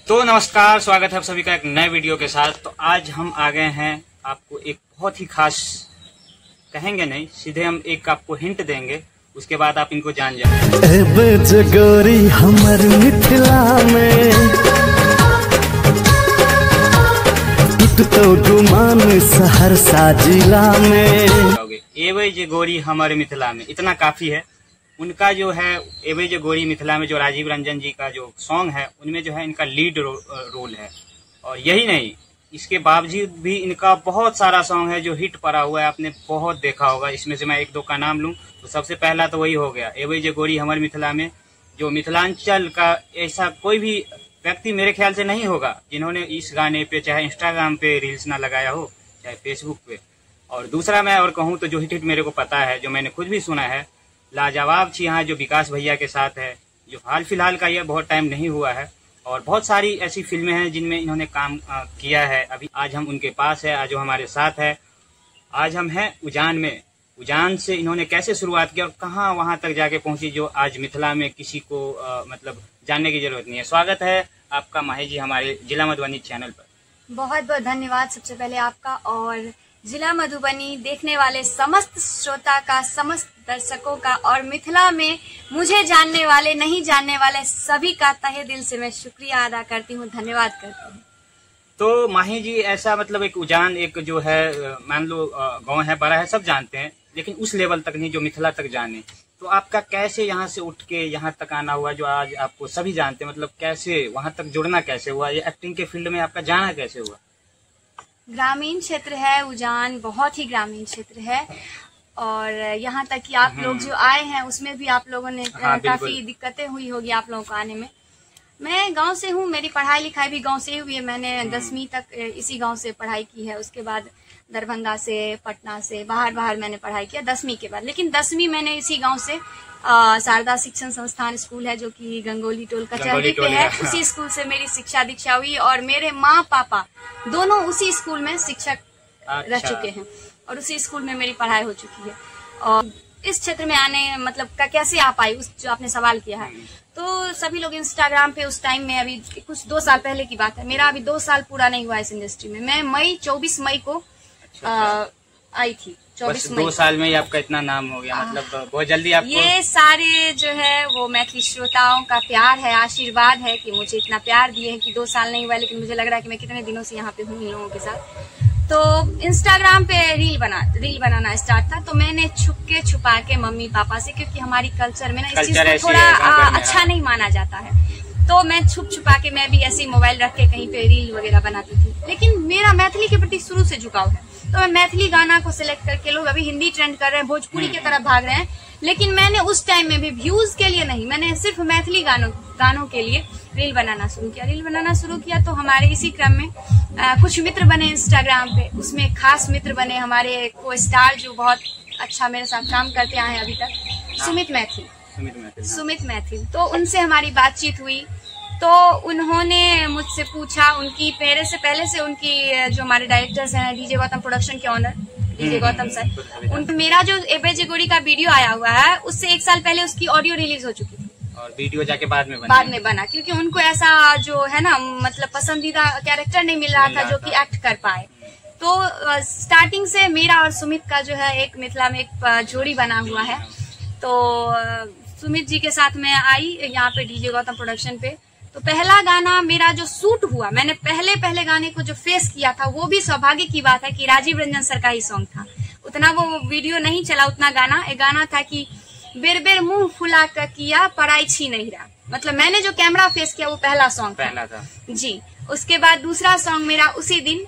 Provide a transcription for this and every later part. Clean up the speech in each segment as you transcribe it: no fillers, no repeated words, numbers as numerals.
तो नमस्कार, स्वागत है आप सभी का एक नए वीडियो के साथ। तो आज हम आ गए हैं आपको एक बहुत ही खास, कहेंगे नहीं, सीधे हम एक आपको हिंट देंगे, उसके बाद आप इनको जान जाएंगे। गोरी हमर मिथिला में तो गुमान सहरसा जिला में एवै जे गोरी हमारे मिथिला में, इतना काफी है। उनका जो है एवै जे गोरी मिथिला में, जो राजीव रंजन जी का जो सॉन्ग है, उनमें जो है इनका लीड रोल है। और यही नहीं, इसके बावजूद भी इनका बहुत सारा सॉन्ग है जो हिट पड़ा हुआ है, आपने बहुत देखा होगा। इसमें से मैं एक दो का नाम लूं तो सबसे पहला तो वही हो गया, एवै जे गोरी हमारे मिथिला में। जो मिथिलांचल का ऐसा कोई भी व्यक्ति मेरे ख्याल से नहीं होगा जिन्होंने इस गाने पे चाहे इंस्टाग्राम पे रील्स ना लगाया हो, चाहे फेसबुक पे। और दूसरा मैं और कहूँ तो जो हिट मेरे को पता है, जो मैंने खुद भी सुना है, लाजवाब छी यहाँ, जो विकास भैया के साथ है, जो हाल फिलहाल का, यह बहुत टाइम नहीं हुआ है। और बहुत सारी ऐसी फिल्में हैं जिनमें इन्होंने काम किया है। अभी आज हम उनके पास है, आज वो हमारे साथ है। आज हम हैं उजान में। उजान से इन्होंने कैसे शुरुआत की और कहाँ वहां तक जाके पहुंची, जो आज मिथिला में किसी को मतलब जानने की जरूरत नहीं है। स्वागत है आपका माही जी हमारे जिला मधुबनी चैनल पर। बहुत बहुत धन्यवाद सबसे पहले आपका, और जिला मधुबनी देखने वाले समस्त श्रोता का, समस्त दर्शकों का, और मिथिला में मुझे जानने वाले, नहीं जानने वाले सभी का तहे दिल से मैं शुक्रिया अदा करती हूँ, धन्यवाद करती हूँ। तो माही जी, ऐसा मतलब एक उजान, एक जो है मान लो गांव है, बड़ा है, सब जानते हैं, लेकिन उस लेवल तक नहीं जो मिथिला तक जाने। तो आपका कैसे यहाँ से उठ के यहाँ तक आना हुआ, जो आज आपको सभी जानते हैं, मतलब कैसे वहां तक जुड़ना कैसे हुआ, ये एक्टिंग के फील्ड में आपका जाना कैसे हुआ? ग्रामीण क्षेत्र है उजान, बहुत ही ग्रामीण क्षेत्र है। और यहाँ तक कि आप लोग जो आए हैं उसमें भी आप लोगों ने काफी दिक्कतें हुई होगी आप लोगों को आने में। मैं गांव से हूँ, मेरी पढ़ाई लिखाई भी गांव से ही हुई है। मैंने 10वीं तक इसी गांव से पढ़ाई की है। उसके बाद दरभंगा से, पटना से, बाहर मैंने पढ़ाई किया 10वीं के बाद। लेकिन 10वीं मैंने इसी गांव से शारदा शिक्षण संस्थान स्कूल है, जो कि गंगोली टोल कचहरी पे है, उसी स्कूल से मेरी शिक्षा दीक्षा हुई। और मेरे माँ पापा दोनों उसी स्कूल में शिक्षक रह चुके हैं और उसी स्कूल में मेरी पढ़ाई हो चुकी है। और इस क्षेत्र में आने मतलब का कैसे आ पाई, उस जो आपने सवाल किया है, तो सभी लोग इंस्टाग्राम पे उस टाइम में, अभी कुछ 2 साल पहले की बात है, मेरा अभी 2 साल पूरा नहीं हुआ इस इंडस्ट्री में। मैं 24 मई को आई थी। 24 मई। 2 साल में ही आपका इतना नाम हो गया, मतलब बहुत जल्दी आपको। ये सारे जो है वो मैथिली श्रोताओं का प्यार है, आशीर्वाद है कि मुझे इतना प्यार दिए है कि 2 साल नहीं हुआ, लेकिन मुझे लग रहा है कि मैं कितने दिनों से यहाँ पे हूँ इन लोगों के साथ। तो इंस्टाग्राम पे रील बनाना स्टार्ट था। तो मैंने छुपा के मम्मी पापा से, क्योंकि हमारी कल्चर में ना इस चीज को थोड़ा अच्छा नहीं माना जाता है, तो मैं छुपा के मैं भी ऐसे मोबाइल रख के कहीं पे रील वगैरह बनाती थी। लेकिन मेरा मैथिली के प्रति शुरू से झुकाव है, तो मैं मैथिली गाना को सिलेक्ट करके, लोग अभी हिंदी ट्रेंड कर रहे हैं, भोजपुरी की तरफ भाग रहे हैं, लेकिन मैंने उस टाइम में भी व्यूज के लिए नहीं, मैंने सिर्फ मैथिली गानों के लिए रील बनाना शुरू किया। तो हमारे इसी क्रम में कुछ मित्र बने इंस्टाग्राम पे। उसमें खास मित्र बने हमारे को स्टार, जो बहुत अच्छा मेरे साथ काम करते आए हैं अभी तक, सुमित मैथिल। तो उनसे हमारी बातचीत हुई, तो उन्होंने मुझसे पूछा, उनकी पहले से उनकी जो हमारे डायरेक्टर्स हैं, डीजे गौतम प्रोडक्शन के ऑनर डीजे गौतम सर, मेरा जो एवै जे गोरी का वीडियो आया हुआ है, उससे 1 साल पहले उसकी ऑडियो रिलीज हो चुकी थी, और वीडियो जाके बाद में बना, क्योंकि उनको ऐसा जो है ना, मतलब पसंदीदा कैरेक्टर नहीं मिल रहा था जो कि एक्ट कर पाए। तो स्टार्टिंग से मेरा और सुमित का जो है एक मिथिला में एक जोड़ी बना हुआ है। तो सुमित जी के साथ मैं आई यहाँ पे डीजे गौतम प्रोडक्शन पे। तो पहला गाना मेरा जो शूट हुआ, मैंने पहले गाने को जो फेस किया था, वो भी सौभाग्य की बात है कि राजीव रंजन सर का ही सॉन्ग था। उतना वो वीडियो नहीं चला, उतना गाना, एक गाना था कि बेर बेर मुंह फुला कर किया पराई छी नहीं रहा, मतलब मैंने जो कैमरा फेस किया वो पहला सॉन्ग था जी। उसके बाद दूसरा सॉन्ग मेरा उसी दिन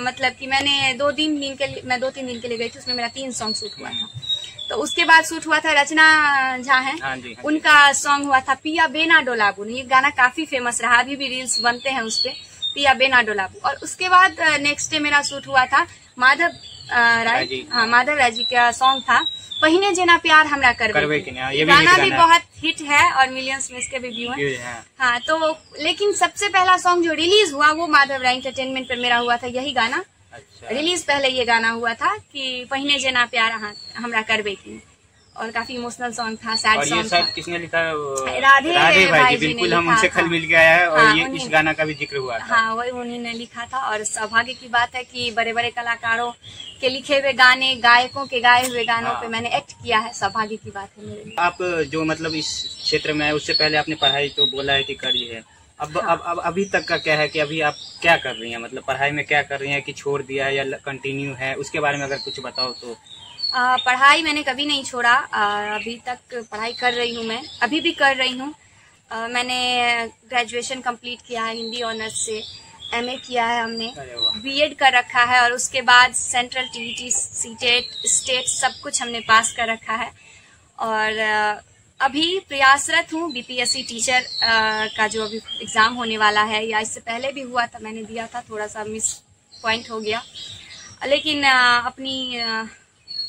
मतलब कि मैंने 2-3 दिन के लिए गई थी, उसमें मेरा 3 सॉन्ग शूट हुआ था। तो उसके बाद शूट हुआ था रचना झा है, उनका सॉन्ग हुआ था पिया बेना डोलाबू। ये गाना काफी फेमस रहा, अभी भी रील्स बनते हैं उस पे, पिया बेना डोलाबू। और उसके बाद नेक्स्ट डे मेरा शूट हुआ था माधव राय जी का सॉन्ग था पहिने जेना प्यार हमरा करबे। ये गाना भी बहुत हिट है और मिलियंस में इसके भी व्यू हैं। हाँ, तो लेकिन सबसे पहला सॉन्ग जो रिलीज हुआ वो माधव राय एंटरटेनमेंट पर मेरा हुआ था, यही गाना। अच्छा। रिलीज पहले ये गाना हुआ था कि पहिने जेना प्यार हमरा करबे की। और काफी इमोशनल सॉन्ग था, सैड और ये सॉन्ग शायद था। किसने लिखा? राधे भाई जी ने बिल्कुल, हम लिखा उनसे था। कल मिल के आया है और हाँ, ये इस गाना का भी जिक्र हुआ था। हाँ, वही उन्हीं ने लिखा था। और सौभाग्य की बात है कि बड़े बड़े कलाकारों के लिखे हुए गाने, गायकों के गाए हुए गानों पे मैंने एक्ट किया है। सौभाग्य की बात है मेरे लिए। आप जो मतलब इस क्षेत्र में है, उससे पहले आपने पढ़ाई तो बोला है कि करी है, अब अभी तक का क्या है कि अभी आप क्या कर रही हैं? मतलब पढ़ाई में क्या कर रही हैं कि छोड़ दिया है या कंटिन्यू है, उसके बारे में अगर कुछ बताओ तो। पढ़ाई मैंने कभी नहीं छोड़ा, अभी तक पढ़ाई कर रही हूँ मैं, अभी भी कर रही हूँ। मैंने ग्रेजुएशन कंप्लीट किया है हिंदी ऑनर्स से, एमए किया है हमने, बीएड कर रखा है और उसके बाद सेंट्रल टीईटी, सीटेट, स्टेट सब कुछ हमने पास कर रखा है। और अभी प्रयासरत हूँ बीपीएससी टीचर का जो अभी एग्जाम होने वाला है, या इससे पहले भी हुआ था, मैंने दिया था, थोड़ा सा मिस पॉइंट हो गया, लेकिन अपनी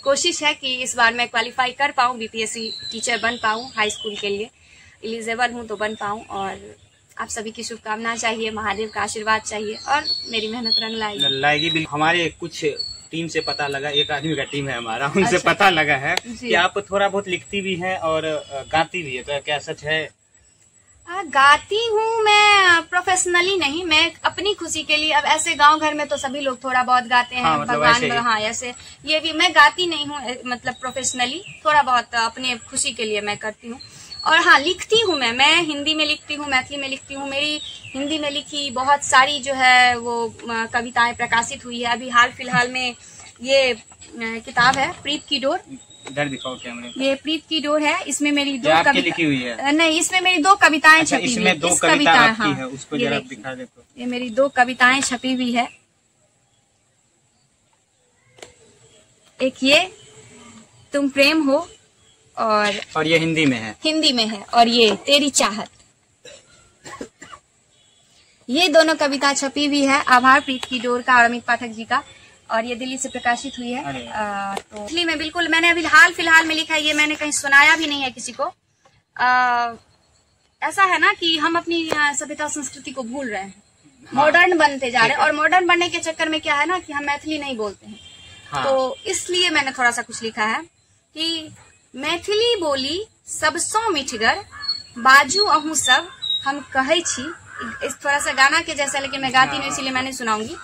कोशिश है कि इस बार मैं क्वालिफाई कर पाऊँ, बीपीएससी टीचर बन पाऊँ, हाई स्कूल के लिए एलिजिबल हूँ तो बन पाऊँ। और आप सभी की शुभकामना चाहिए, महादेव का आशीर्वाद चाहिए और मेरी मेहनत रंग लाएगी। हमारे कुछ टीम से पता लगा, एक आदमी का टीम है हमारा, उनसे पता लगा है कि आप थोड़ा बहुत लिखती भी हैं और गाती भी है, तो क्या सच है? गाती हूँ मैं, प्रोफेशनली नहीं, मैं अपनी खुशी के लिए। अब ऐसे गांव घर में तो सभी लोग थोड़ा बहुत गाते हैं, मतलब भगवान, हाँ ऐसे ये भी मैं गाती नहीं हूँ, मतलब प्रोफेशनली, थोड़ा बहुत अपने खुशी के लिए मैं करती हूँ। और हाँ, लिखती हूँ मैं हिंदी में लिखती हूँ, मैथिली में लिखती हूँ। मेरी हिंदी में लिखी बहुत सारी जो है वो कविताएं प्रकाशित हुई है। अभी हाल फिलहाल में ये किताब है प्रीत की डोर, इधर दिखाओ कैमरे। ये प्रीत की डोर है, इसमें मेरी 2 कविता लिखी हुई है। नहीं, इसमें मेरी 2 कविताएं छपी हुई है। इसमें 2 कविता आपकी है, उसको जरा दिखा दे तो। ये मेरी 2 कविताएं छपी हुई है, एक ये तुम प्रेम हो और ये हिंदी में है, और ये तेरी चाहत। ये दोनों कविता छपी हुई है, आभार प्रीत की डोर का और अमित पाठक जी का, और ये दिल्ली से प्रकाशित हुई है। तो इसलिए मैं बिल्कुल, मैंने अभी हाल फिलहाल में लिखा है, ये मैंने कहीं सुनाया भी नहीं है किसी को। ऐसा है ना कि हम अपनी सभ्यता संस्कृति को भूल रहे हैं, मॉडर्न बनते जा रहे हैं, और मॉडर्न बनने के चक्कर में क्या है ना कि हम मैथिली नहीं बोलते हैं। तो इसलिए मैंने थोड़ा सा कुछ लिखा है कि मैथिली बोली सबसो मिठगर, बाजू अहू सब हम कहै छी। इस थोड़ा सा गाना के जैसा, लेकिन मैं गाती नहीं, इसीलिए मैंने सुनाऊंगी।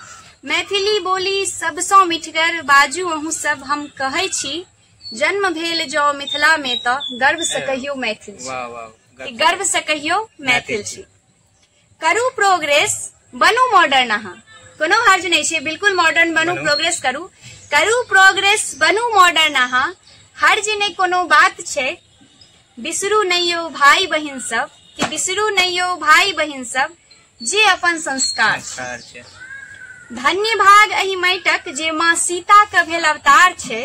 मैथिली बोली सबसो मिठगर, बाजू अहू सब हम कहै छी। जन्म भेल जो मिथिला में तो गर्व से कहियो मैथिल छी, गर्व से कहियो मैथिल छी। करू प्रोग्रेस बनू मॉडर्न, अहाँ कोनो हर्ज नहीं छै, बिल्कुल मॉडर्न बनू, प्रोग्रेस करू प्रोग्रेस बनू मॉडर्न, अहाँ हर्ज नहीं कोनो बात छै। बिसरू नहीं यो भाई बहिन सब, कि बिसरू नहीं यो भाई बहिन सब, जे अपन संस्कार छै। धन्य भाग एहि माटिक जे माँ सीता के भेल अवतार छै,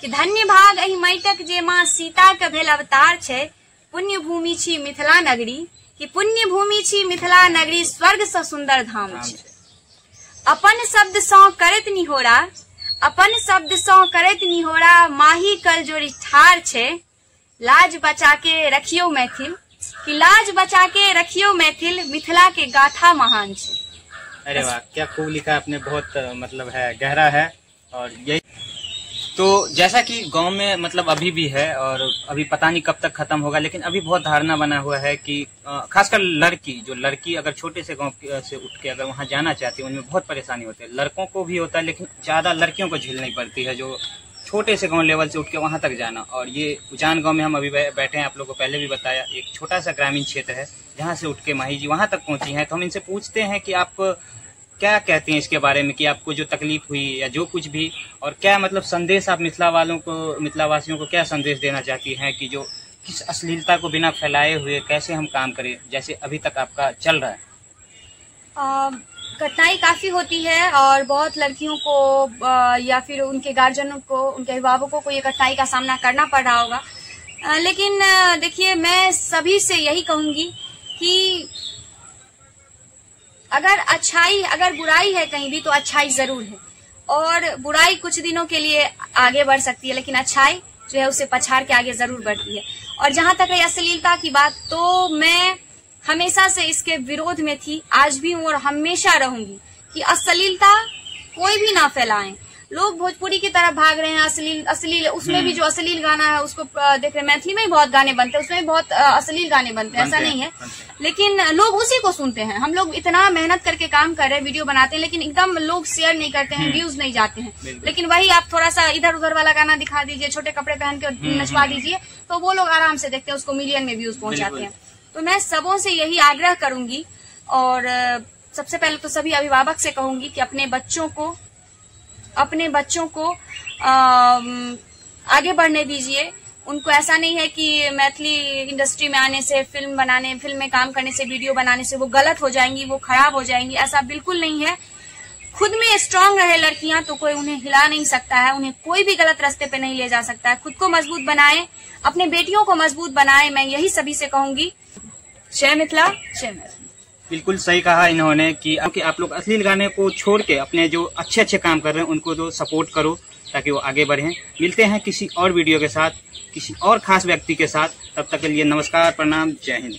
कि धन्य भाग एहि माटिक जे माँ सीता के भेल अवतार छै। पुण्य भूमि छी मिथिला नगरी, कि पुण्य भूमि छी मिथिला नगरी, स्वर्ग से सुंदर धाम छै। अपन शब्द सौ करत निहोरा, अपन शब्द सौ करत निहोरा, माही कल जोड़ी ठार छै। लाज बचा के रखियो मैथिल, कि लाज बचा के रखियो मैथिल, मिथिला के गाथा महान छै। अरे वाह, क्या खूब लिखा आपने, बहुत मतलब है, गहरा है। और यही तो जैसा कि गांव में मतलब अभी भी है, और अभी पता नहीं कब तक खत्म होगा, लेकिन अभी बहुत धारणा बना हुआ है कि खासकर लड़की अगर छोटे से गांव से उठ के अगर वहां जाना चाहती है, उनमें बहुत परेशानी होती है। लड़कों को भी होता है, लेकिन ज्यादा लड़कियों को झेलनी पड़ती है, जो छोटे से गांव लेवल से उठ के वहां तक जाना। और ये उजान गांव में हम अभी बैठे हैं, आप लोगों को पहले भी बताया, एक छोटा सा ग्रामीण क्षेत्र है जहां से उठ के माही जी वहां तक पहुंची हैं। तो हम इनसे पूछते हैं कि आप क्या कहते हैं इसके बारे में, कि आपको जो तकलीफ हुई या जो कुछ भी, और क्या मतलब संदेश आप मिथिलावासियों को क्या संदेश देना चाहती हैं, कि जो किस अश्लीलता को बिना फैलाए हुए कैसे हम काम करें, जैसे अभी तक आपका चल रहा है। कठिनाई काफी होती है, और बहुत लड़कियों को या फिर उनके गार्जियनों को, उनके अभिभावकों को ये कठिनाई का सामना करना पड़ रहा होगा। लेकिन देखिए, मैं सभी से यही कहूंगी कि अगर बुराई है कहीं भी, तो अच्छाई जरूर है, और बुराई कुछ दिनों के लिए आगे बढ़ सकती है, लेकिन अच्छाई जो है उसे पछाड़ के आगे जरूर बढ़ती है। और जहां तक है अश्लीलता की बात, तो मैं हमेशा से इसके विरोध में थी, आज भी हूँ और हमेशा रहूंगी, कि अश्लीलता कोई भी ना फैलाएं। लोग भोजपुरी की तरफ भाग रहे हैं, अश्लील उसमें भी जो अश्लील गाना है उसको देख रहे हैं। मैथिली में ही बहुत गाने बनते हैं, उसमें भी बहुत अश्लील गाने बनते हैं, ऐसा नहीं है, लेकिन लोग उसी को सुनते हैं। हम लोग इतना मेहनत करके काम कर रहे हैं, वीडियो बनाते हैं, लेकिन एकदम लोग शेयर नहीं करते हैं, व्यूज नहीं जाते हैं। लेकिन वही आप थोड़ा सा इधर उधर वाला गाना दिखा दीजिए, छोटे कपड़े पहन के नचवा दीजिए, तो वो लोग आराम से देखते हैं, उसको मिलियन में व्यूज पहुंच जाते हैं। तो मैं सबों से यही आग्रह करूंगी, और सबसे पहले तो सभी अभिभावक से कहूंगी कि अपने बच्चों को आगे बढ़ने दीजिए। उनको ऐसा नहीं है कि मैथिली इंडस्ट्री में आने से, फिल्म में काम करने से, वीडियो बनाने से वो गलत हो जाएंगी, वो खराब हो जाएंगी, ऐसा बिल्कुल नहीं है। खुद में स्ट्रांग रहे लड़कियां तो कोई उन्हें हिला नहीं सकता है, उन्हें कोई भी गलत रास्ते पे नहीं ले जा सकता है। खुद को मजबूत बनाएं, अपने बेटियों को मजबूत बनाएं, मैं यही सभी से कहूंगी। जय मिथिला, जय मैथिली। बिल्कुल सही कहा इन्होंने कि आप लोग अश्लील गाने को छोड़ के अपने जो अच्छे काम कर रहे हैं उनको तो सपोर्ट करो, ताकि वो आगे बढ़ें। मिलते हैं किसी और वीडियो के साथ, किसी और खास व्यक्ति के साथ। तब तक के लिए नमस्कार, प्रणाम, जय हिंद।